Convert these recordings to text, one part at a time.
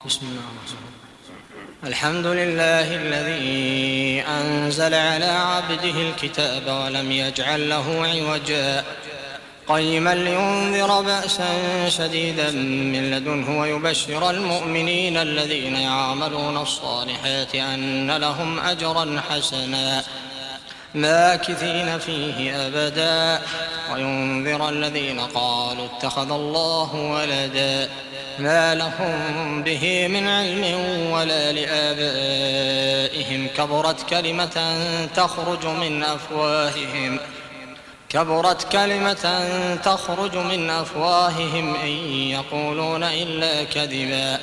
بسم الله الرحمن الرحيم. الحمد لله الذي أنزل على عبده الكتاب ولم يجعل له عوجا قيما لينذر بأسا شديدا من لدنه ويبشر المؤمنين الذين يعملون الصالحات أن لهم أجرا حسنا ماكثين فيه أبدا وينذر الذين قالوا اتخذ الله ولدا ما لهم به من علم ولا لآبائهم كبرت كلمة تخرج من أفواههم إن يقولون إلا كذبا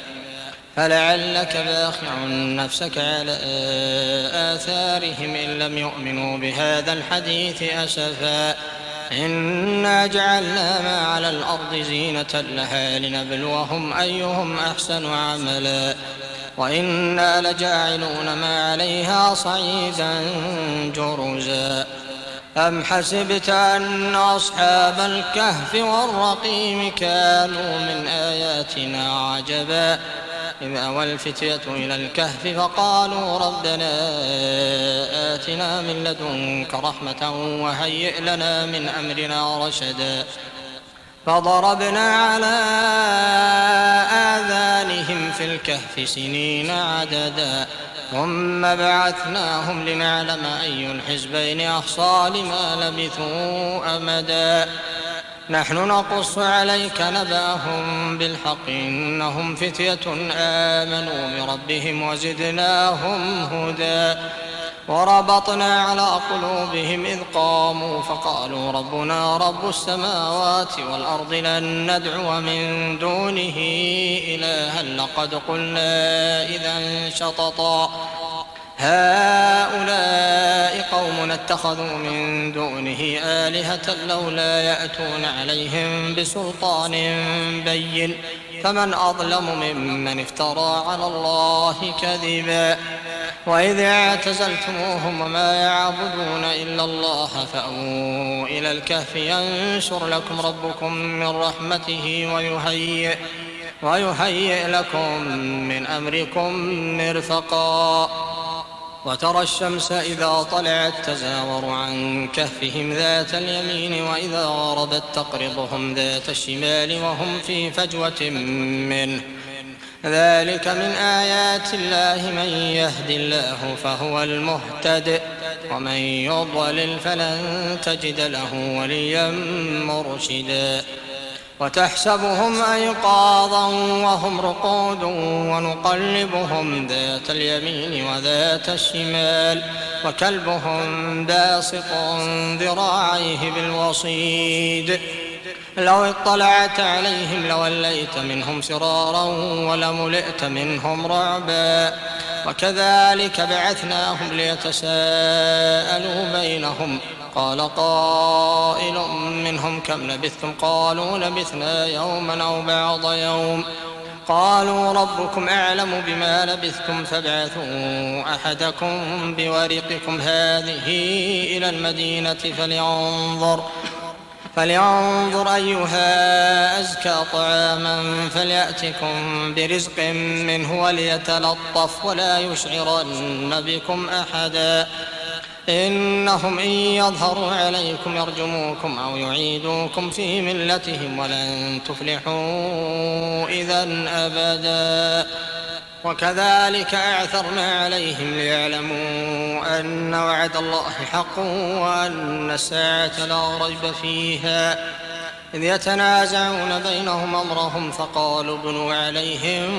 فلعلك باخع نفسك على آثارهم إن لم يؤمنوا بهذا الحديث أسفا إنا جعلنا ما على الأرض زينة لها لنبلوهم أيهم أحسن عملا وإنا لجاعلون ما عليها صعيدا جرزا أم حسبت أن أصحاب الكهف والرقيم كانوا من آياتنا عجبا إذ أوى الفتية إلى الكهف فقالوا ربنا آتنا من لدنك رحمة وهيئ لنا من أمرنا رشدا فضربنا على آذانهم في الكهف سنين عددا ثم بعثناهم لنعلم أي الحزبين أحصى لما لبثوا أمدا نحن نقص عليك نبأهم بالحق إنهم فتية آمنوا بربهم وزدناهم هدى وربطنا على قلوبهم إذ قاموا فقالوا ربنا رب السماوات والأرض لن ندعو من دونه إلها لقد قلنا إذا شططا هؤلاء قوم اتخذوا من دونه آلهة لولا يأتون عليهم بسلطان بين فمن أظلم ممن افترى على الله كذبا وإذ اعتزلتموهم وما يعبدون إلا الله فأووا إلى الكهف ينشر لكم ربكم من رحمته ويهيئ لكم من أمركم مرفقا وترى الشمس إذا طلعت تزاور عن كهفهم ذات اليمين وإذا غربت تقرضهم ذات الشمال وهم في فجوة منه ذلك من آيات الله من يهد الله فهو المهتد ومن يضلل فلن تجد له وليا مرشدا وتحسبهم أيقاظا وهم رقود ونقلبهم ذات اليمين وذات الشمال وكلبهم باسط ذراعيه بالوصيد لو اطلعت عليهم لوليت منهم فرارا ولملئت منهم رعبا وكذلك بعثناهم ليتساءلوا بينهم قال قائل منهم كم لبثتم قالوا لبثنا يوما أو بعض يوم قالوا ربكم أعلم بما لبثتم فابعثوا أحدكم بورقكم هذه إلى المدينة فلينظر أيها أزكى طعاما فليأتكم برزق منه وليتلطف ولا يشعرن بكم أحدا إنهم إن يظهروا عليكم يرجموكم أو يعيدوكم في ملتهم ولن تفلحوا إذا أبدا وكذلك أعثرنا عليهم ليعلموا أن وعد الله حق وأن الساعة لا ريب فيها إذ يتنازعون بينهم أمرهم فقالوا ابنوا عليهم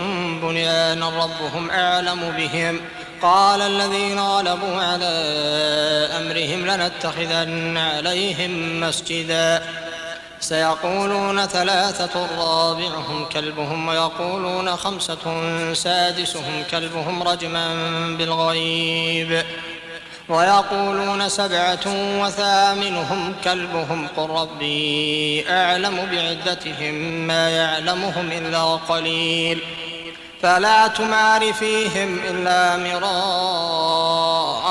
بنيانا ربهم أعلم بهم قال الذين غلبوا على أمرهم لنتخذن عليهم مسجدا سيقولون ثلاثة رابعهم كلبهم ويقولون خمسة سادسهم كلبهم رجما بالغيب ويقولون سبعة وثامنهم كلبهم قل ربي أعلم بعدتهم ما يعلمهم إلا قليل فلا تمار فيهم إلا مراء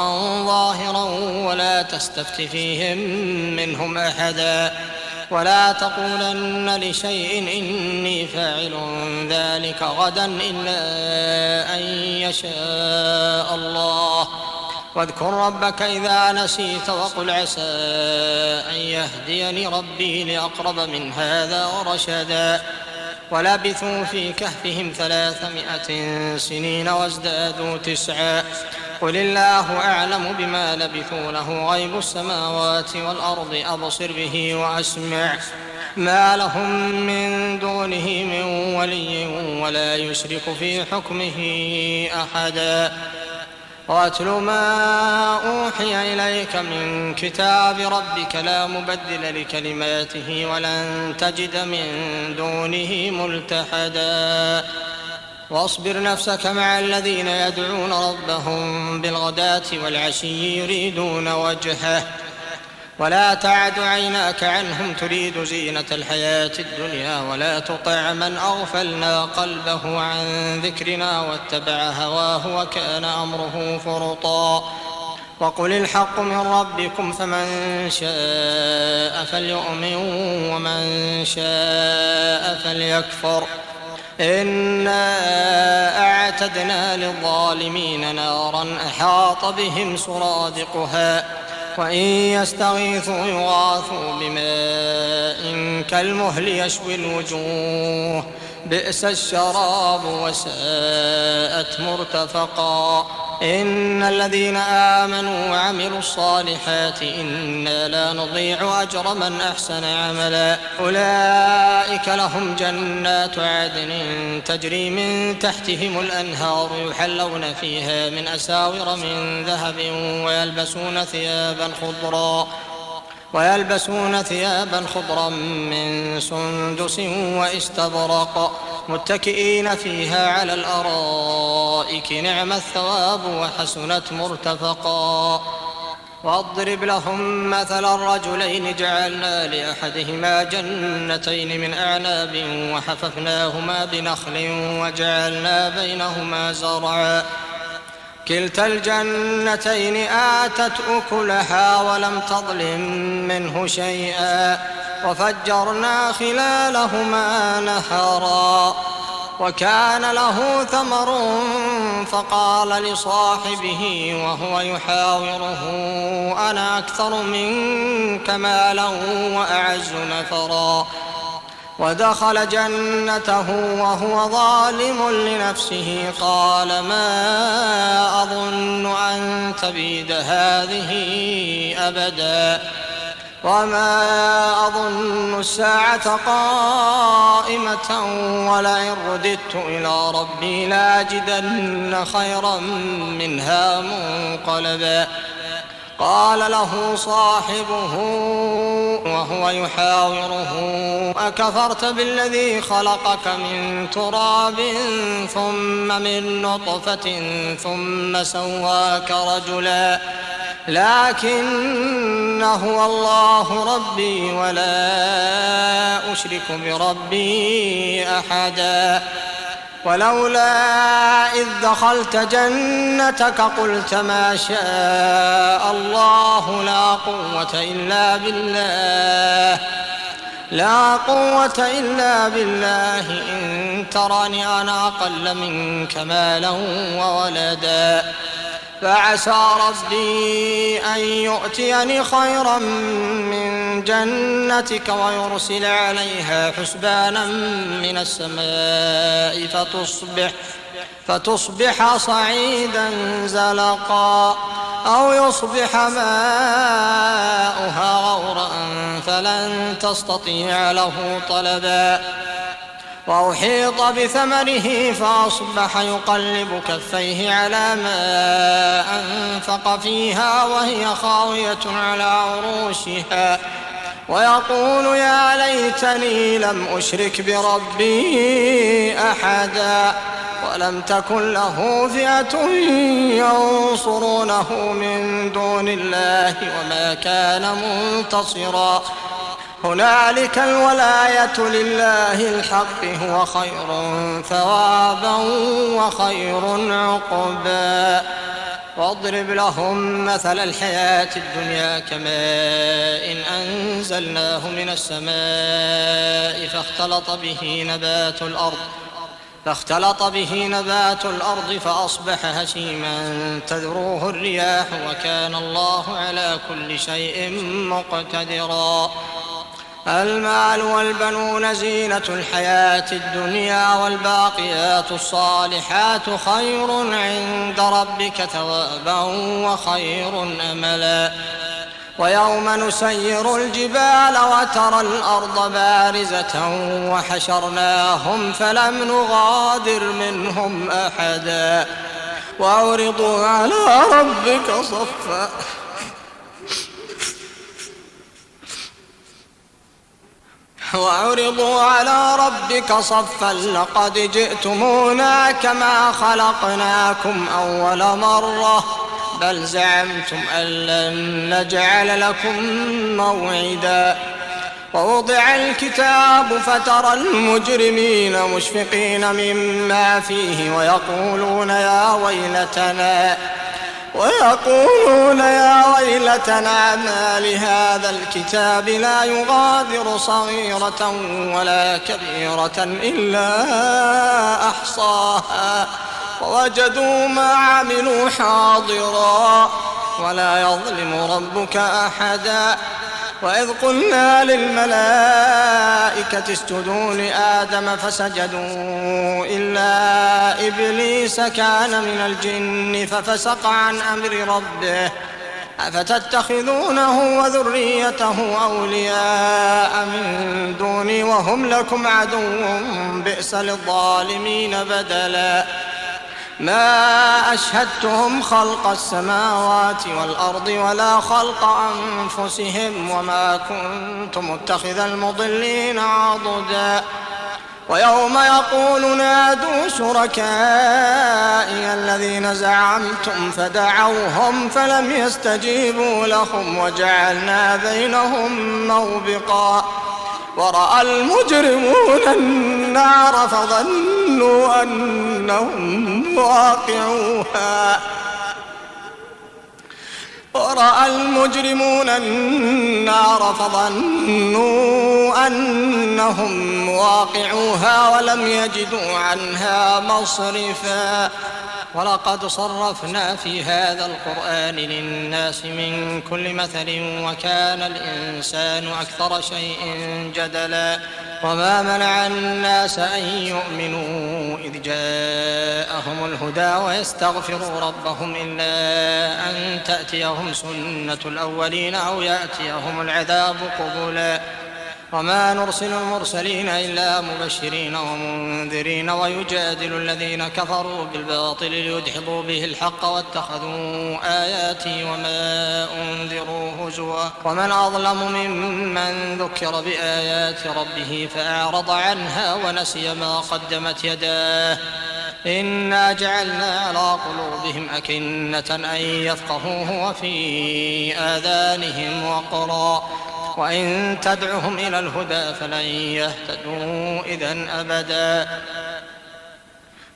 ظاهرا ولا تستفت فيهم منهم أحدا ولا تقولن لشيء إني فاعل ذلك غدا إلا أن يشاء الله. واذكر ربك إذا نسيت وقل عسى أن يهديني ربي لأقرب من هذا رشدا. ولبثوا في كهفهم 300 سنين وازدادوا 9. قل الله أعلم بما لبثوا له غيب السماوات والأرض أبصر به وأسمع ما لهم من دونه من ولي ولا يشرك في حكمه أحدا. واتل ما أوحي إليك من كتاب ربك لا مبدل لكلماته ولن تجد من دونه ملتحدا. واصبر نفسك مع الذين يدعون ربهم بالغداة والعشي يريدون وجهه ولا تعد عيناك عنهم تريد زينة الحياة الدنيا ولا تطع من أغفلنا قلبه عن ذكرنا واتبع هواه وكان أمره فرطا. وقل الحق من ربكم فمن شاء فليؤمن ومن شاء فليكفر. إنا أعتدنا للظالمين نارا أحاط بهم سرادقها وإن يستغيثوا يغاثوا بماء كالمهل يشوي الوجوه بئس الشراب وساءت مرتفقا. إن الذين آمنوا وعملوا الصالحات إنا لا نضيع أجر من أحسن عملا. أولئك لهم جنات عدن تجري من تحتهم الأنهار يحلون فيها من أساور من ذهب ويلبسون ثيابا خضرا من سندس واستبرق متكئين فيها على الأرائك نعم الثواب وحسنت مرتفقا. واضرب لهم مثل الرجلين جعلنا لأحدهما جنتين من أعناب وحففناهما بنخل وجعلنا بينهما زرعا كلتا الجنتين آتت أكلها ولم تظلم منه شيئا وفجرنا خلالهما نهرا. وكان له ثمر فقال لصاحبه وهو يحاوره أنا أكثر منك مالا وأعز نفرا. ودخل جنته وهو ظالم لنفسه قال ما أظن أن تبيد هذه أبدا وما أظن الساعة قائمة ولئن رددت إلى ربي لأجدن خيرا منها منقلبا. قال له صاحبه وهو يحاوره أكفرت بالذي خلقك من تراب ثم من نطفة ثم سواك رجلا لكن هو الله ربي ولا أشرك بربي أحدا. ولولا إذ دخلت جنتك قلت ما شاء الله لا قوة إلا بالله إن ترني أنا أقل منك مالا وولدا. فعسى ربي أن يؤتيني خيرا من جنتك ويرسل عليها حسبانا من السماء فتصبح صعيدا زلقا أو يصبح ماؤها غورا فلن تستطيع له طلبا. وأحيط بثمره فأصبح يقلب كفيه على ما أنفق فيها وهي خاوية على عروشها ويقول يا ليتني لم أشرك بربي أحدا ولم تكن له فئة ينصرونه من دون الله وما كان منتصرا. هنالك الولاية لله الحق هو خير ثوابا وخير عقبا. واضرب لهم مثل الحياة الدنيا كماء إن أنزلناه من السماء فاختلط به نبات الأرض فأصبح هشيما تذروه الرياح وكان الله على كل شيء مقتدرا. المال والبنون زينة الحياة الدنيا والباقيات الصالحات خير عند ربك ثوابا وخير أملا. ويوم نسير الجبال وترى الأرض بارزة وحشرناهم فلم نغادر منهم أحدا وعرضوا على ربك صفا لقد جئتمونا كما خلقناكم أول مرة بل زعمتم أن لن نجعل لكم موعدا. ووضع الكتاب فترى المجرمين مشفقين مما فيه ويقولون يا ويلتنا ما لهذا الكتاب لا يغادر صغيرة ولا كبيرة إلا أحصاها ووجدوا ما عملوا حاضرا ولا يظلم ربك أحدا. وإذ قلنا للملائكة اسجدوا لآدم فسجدوا إلا إبليس كان من الجن ففسق عن أمر ربه أفتتخذونه وذريته أولياء من دوني وهم لكم عدو بئس للظالمين بدلا. ما أشهدتهم خلق السماوات والأرض ولا خلق أنفسهم وما كنت متخذ المضلين عضدا. ويوم يقول نادوا شركائي الذين زعمتم فدعوهم فلم يستجيبوا لهم وجعلنا بينهم موبقا. ورأى المجرمون النار فظنوا أنهم واقعوها ولم يجدوا عنها مصرفا. ولقد صرفنا في هذا القرآن للناس من كل مثل وكان الإنسان أكثر شيء جدلا. وما منع الناس أن يؤمنوا إذ جاءهم الهدى ويستغفروا ربهم إلا أن تأتيهم سنة الأولين أو يأتيهم العذاب قبلا. وما نرسل المرسلين إلا مبشرين ومنذرين ويجادل الذين كفروا بالباطل ليدحضوا به الحق واتخذوا آياتي وما أنذروا هزوا. ومن أظلم ممن ذكر بآيات ربه فأعرض عنها ونسي ما قدمت يداه إنا جعلنا على قلوبهم أكنة أن يفقهوه وفي آذانهم وقرا وإن تدعهم إلى الهدى فلن يهتدوا إذن أبدا.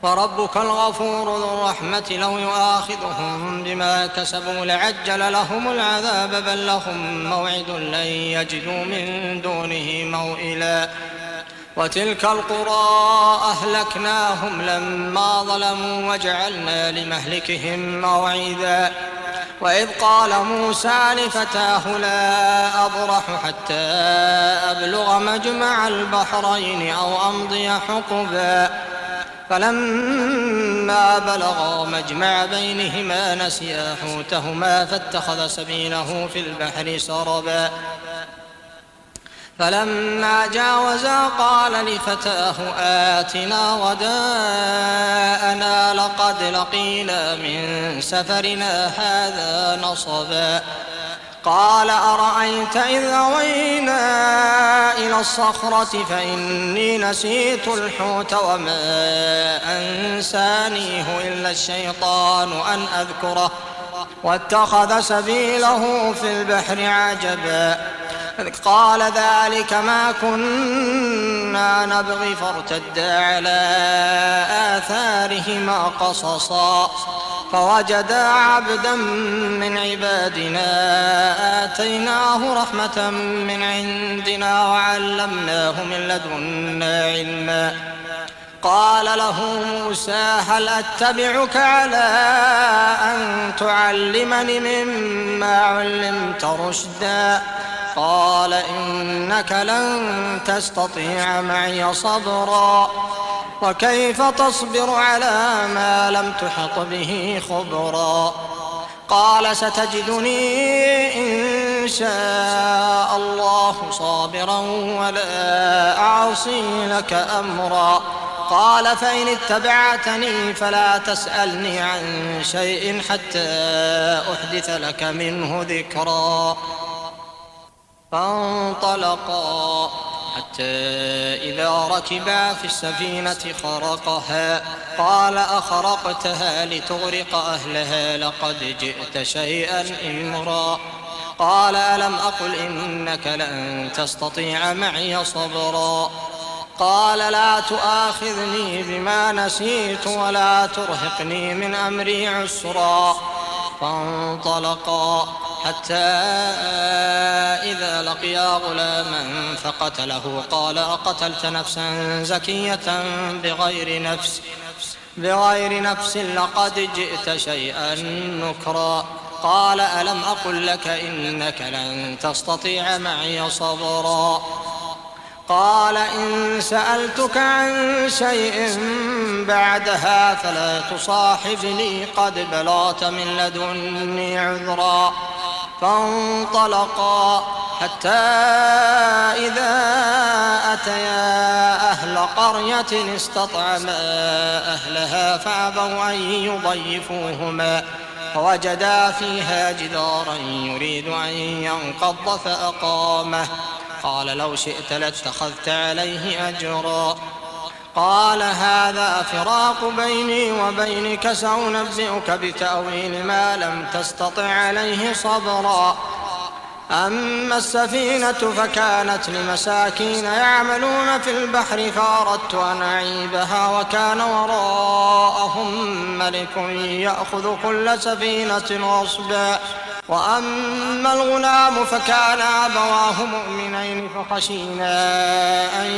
وربك الغفور ذو الرحمة لو يؤاخذهم بما كسبوا لعجل لهم العذاب بل لهم موعد لن يجدوا من دونه موئلا. وتلك القرى أهلكناهم لما ظلموا وجعلنا لمهلكهم موعدا. وإذ قال موسى لفتاه لا أبرح حتى أبلغ مجمع البحرين أو أمضي حقبا فلما بلغا مجمع بينهما نسيا حوتهما فاتخذ سبيله في البحر سربا. فلما جاوزا قال لفتاه آتنا غداءنا لقد لقينا من سفرنا هذا نصبا. قال أرأيت إذ أوينا إلى الصخرة فإني نسيت الحوت وما أنسانيه إلا الشيطان أن أذكره واتخذ سبيله في البحر عجبا. قال ذلك ما كنا نبغي فارتدا على آثارهما قصصا فوجدا عبدا من عبادنا آتيناه رحمة من عندنا وعلمناه من لدنا علما. قال له موسى هل أتبعك على أن تعلمني مما علمت رشدا؟ قال إنك لن تستطيع معي صبرا وكيف تصبر على ما لم تحط به خبرا. قال ستجدني إن شاء الله صابرا ولا أعصي لك أمرا. قال فإن اتبعتني فلا تسألني عن شيء حتى أحدث لك منه ذكرا. فانطلقا حتى إذا ركبا في السفينة خرقها قال أخرقتها لتغرق أهلها لقد جئت شيئا إمرا. قال ألم أقل إنك لن تستطيع معي صبرا. قال لا تؤاخذني بما نسيت ولا ترهقني من أمري عسرا. فانطلقا حتى إذا لقيا غلاما فقتله قال أقتلت نفسا زكية بغير نفس لقد جئت شيئا نكرا. قال ألم أقل لك إنك لن تستطيع معي صبرا. قال إن سألتك عن شيء بعدها فلا تصاحبني قد بلغت من لدني عذرا. فانطلقا حتى إذا أتيا أهل قرية استطعما أهلها فأبوا أن يضيفوهما فوجدا فيها جدارا يريد أن ينقض فأقامه. قال لو شئت لاتخذت عليه أجرا. قال هذا فراق بيني وبينك سأنبئك بتأويل ما لم تستطع عليه صبرا. أما السفينة فكانت لمساكين يعملون في البحر فأردت أن أعيبها وكان وراءهم ملك يأخذ كل سفينة غصبا. وأما الغلام فكان أبواه مؤمنين فخشينا أن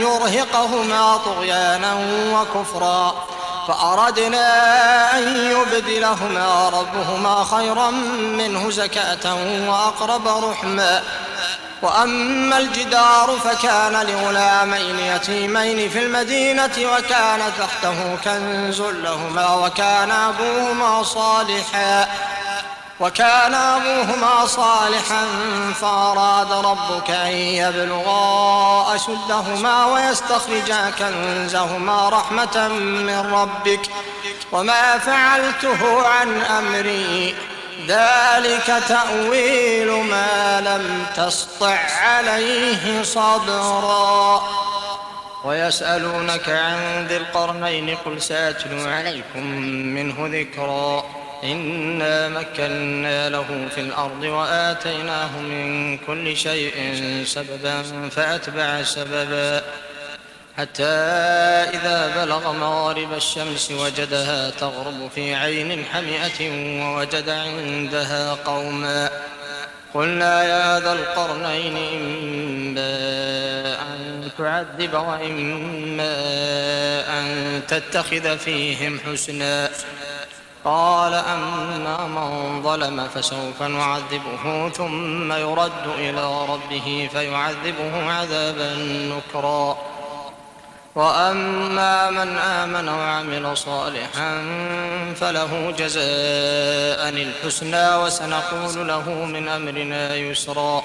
يرهقهما طغيانا وكفرا. فأردنا أن يبدلهما ربهما خيرا منه زكاة وأقرب رحما. وأما الجدار فكان لغلامين يتيمين في المدينة وكان تحته كنز لهما وكان أبوهما صالحا فأراد ربك أن يبلغا أشدهما ويستخرجا كنزهما رحمة من ربك وما فعلته عن أمري ذلك تأويل ما لم تسطع عليه صبرا. ويسألونك عن ذي القرنين قل سأتلو عليكم منه ذكرا. إنا مكنا له في الأرض وآتيناه من كل شيء سببا فأتبع سببا حتى إذا بلغ مغارب الشمس وجدها تغرب في عين حمئة ووجد عندها قوما. قلنا يا ذا القرنين إما أن تعذب وإما أن تتخذ فيهم حسنا. قال أما من ظلم فسوف نعذبه ثم يرد إلى ربه فيعذبه عذابا نكرا. وأما من آمن وعمل صالحا فله جزاء الحسنى وسنقول له من أمرنا يسرا.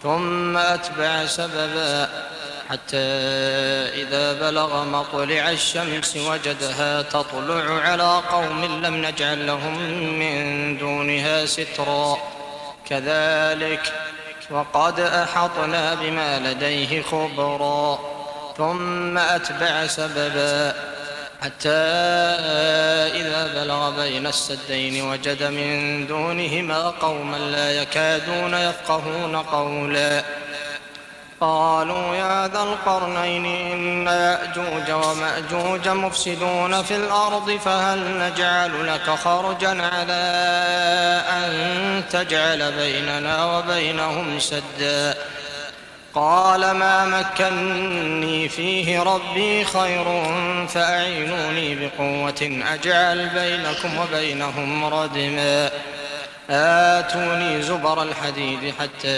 ثم أتبع سببا حتى إذا بلغ مطلع الشمس وجدها تطلع على قوم لم نجعل لهم من دونها سترا. كذلك وقد أحطنا بما لديه خبرا. ثم أتبع سببا حتى إذا بلغ بين السدين وجد من دونهما قوما لا يكادون يفقهون قولا قالوا يا ذا القرنين إن يأجوج ومأجوج مفسدون في الأرض فهل نجعل لك خرجا على أن تجعل بيننا وبينهم سدا قال ما مكني فيه ربي خير فأعينوني بقوة أجعل بينكم وبينهم ردما آتوني زبر الحديد حتى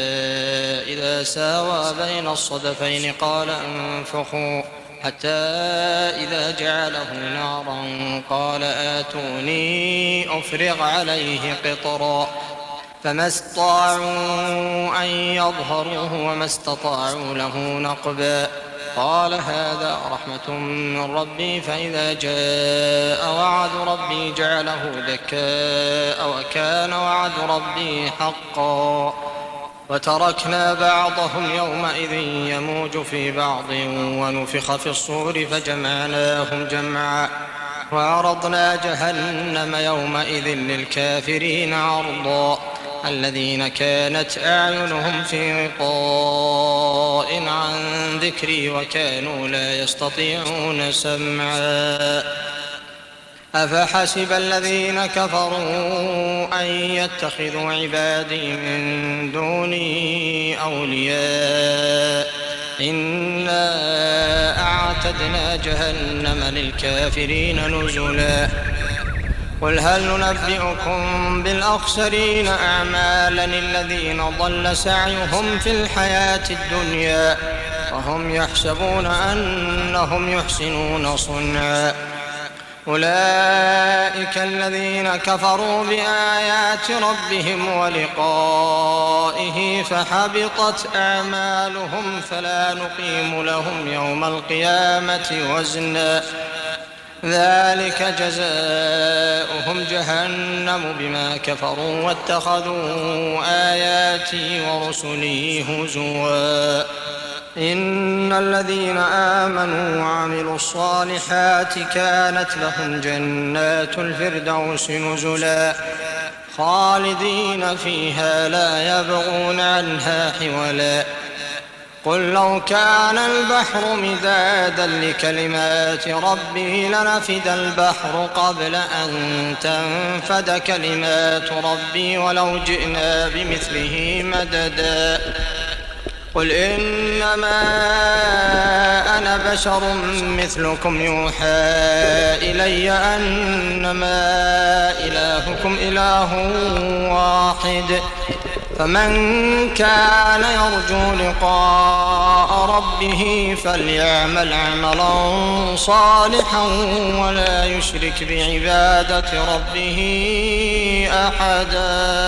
إذا ساوى بين الصدفين قال انفخوا حتى إذا جعله نارا قال آتوني أفرغ عليه قطرا فما استطاعوا أن يظهروه وما استطاعوا له نقبا قال هذا رحمة من ربي فإذا جاء وعد ربي جعله دكاء وكان وعد ربي حقا وتركنا بعضهم يومئذ يموج في بعض ونفخ في الصور فجمعناهم جمعا وعرضنا جهنم يومئذ للكافرين عرضا الذين كانت أعينهم في غطاء عن ذكري وكانوا لا يستطيعون سمعا أفحسب الذين كفروا أن يتخذوا عبادي من دوني أولياء إنا أعتدنا جهنم للكافرين نزلا قل هل ننبئكم بالأخسرين أعمالا الذين ضل سعيهم في الحياة الدنيا وهم يحسبون أنهم يحسنون صنعا أولئك الذين كفروا بآيات ربهم ولقائه فحبطت أعمالهم فلا نقيم لهم يوم القيامة وزنا ذلك جزاؤهم جهنم بما كفروا واتخذوا آياتي ورسلي هزوا إن الذين آمنوا وعملوا الصالحات كانت لهم جنات الفردوس نزلا خالدين فيها لا يبغون عنها حولا قل لو كان البحر مدادا لكلمات ربي لنفد البحر قبل أن تنفد كلمات ربي ولو جئنا بمثله مددا قل إنما أنا بشر مثلكم يوحى إلي أنما إلهكم إله واحد فمن كان يرجو لقاء ربه فليعمل عملا صالحا ولا يشرك بعبادة ربه أحدا.